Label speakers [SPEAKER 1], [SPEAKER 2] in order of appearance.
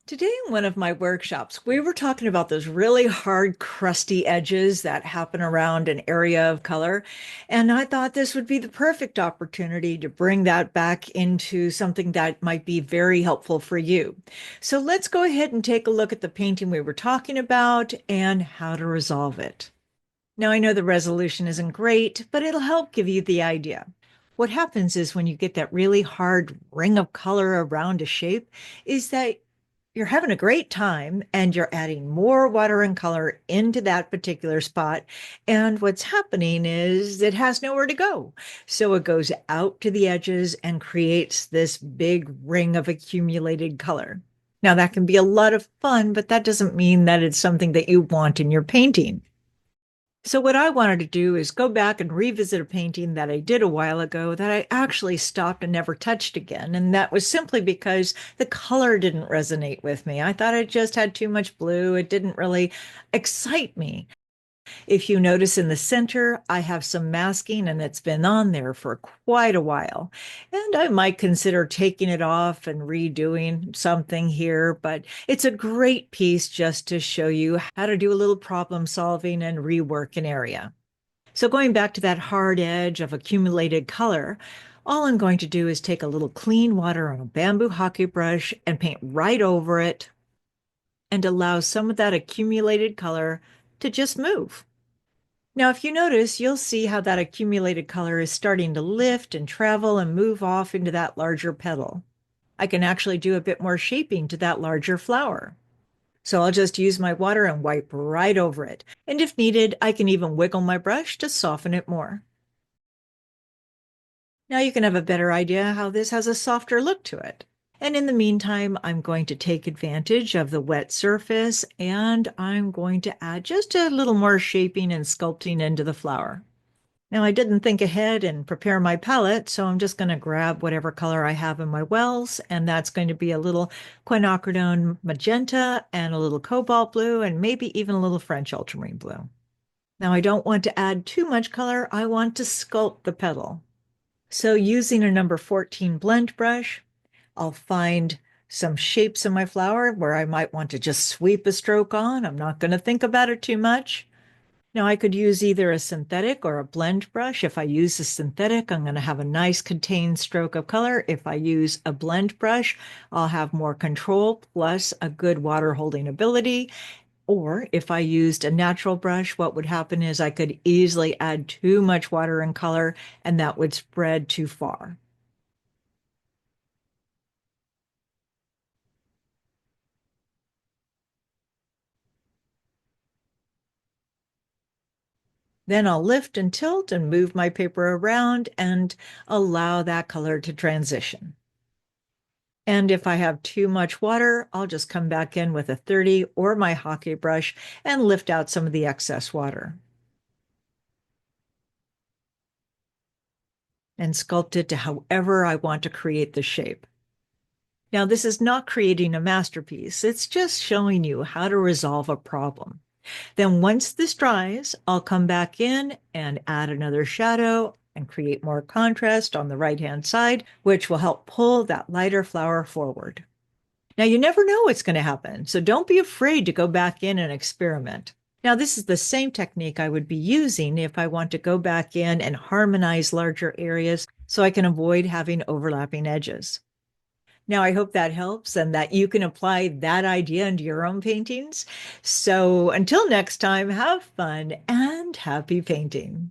[SPEAKER 1] Today, in one of my workshops, we were talking about those really hard, crusty edges that happen around an area of color. And I thought this would be the perfect opportunity to bring that back into something that might be very helpful for you. So let's go ahead and take a look at the painting we were talking about and how to resolve it. Now, I know the resolution isn't great, but it'll help give you the idea. What happens is when you get that really hard ring of color around a shape, is that you're having a great time and you're adding more water and color into that particular spot. And what's happening is it has nowhere to go. So it goes out to the edges and creates this big ring of accumulated color. Now, that can be a lot of fun, but that doesn't mean that it's something that you want in your painting. So what I wanted to do is go back and revisit a painting that I did a while ago that I actually stopped and never touched again. And that was simply because the color didn't resonate with me. I thought it just had too much blue. It didn't really excite me. If you notice in the center, I have some masking and it's been on there for quite a while. And I might consider taking it off and redoing something here, but it's a great piece just to show you how to do a little problem solving and rework an area. So going back to that hard edge of accumulated color, all I'm going to do is take a little clean water on a bamboo hockey brush and paint right over it and allow some of that accumulated color to just move. Now, if you notice, you'll see how that accumulated color is starting to lift and travel and move off into that larger petal. I can actually do a bit more shaping to that larger flower. So I'll just use my water and wipe right over it. And if needed, I can even wiggle my brush to soften it more. Now you can have a better idea how this has a softer look to it. And in the meantime, I'm going to take advantage of the wet surface and I'm going to add just a little more shaping and sculpting into the flower. Now I didn't think ahead and prepare my palette, so I'm just going to grab whatever color I have in my wells, and that's going to be a little quinacridone magenta and a little cobalt blue and maybe even a little French ultramarine blue. Now I don't want to add too much color. I want to sculpt the petal. So using a number 14 blend brush, I'll find some shapes in my flower where I might want to just sweep a stroke on. I'm not going to think about it too much. Now I could use either a synthetic or a blend brush. If I use a synthetic, I'm going to have a nice contained stroke of color. If I use a blend brush, I'll have more control plus a good water holding ability. Or if I used a natural brush, what would happen is I could easily add too much water and color and that would spread too far. Then I'll lift and tilt and move my paper around and allow that color to transition. And if I have too much water, I'll just come back in with a 30 or my hockey brush and lift out some of the excess water. And sculpt it to however I want to create the shape. Now, this is not creating a masterpiece. It's just showing you how to resolve a problem. Then once this dries, I'll come back in and add another shadow and create more contrast on the right-hand side, which will help pull that lighter flower forward. Now, you never know what's going to happen, so don't be afraid to go back in and experiment. Now, this is the same technique I would be using if I want to go back in and harmonize larger areas so I can avoid having overlapping edges. Now, I hope that helps and that you can apply that idea into your own paintings. So until next time, have fun and happy painting.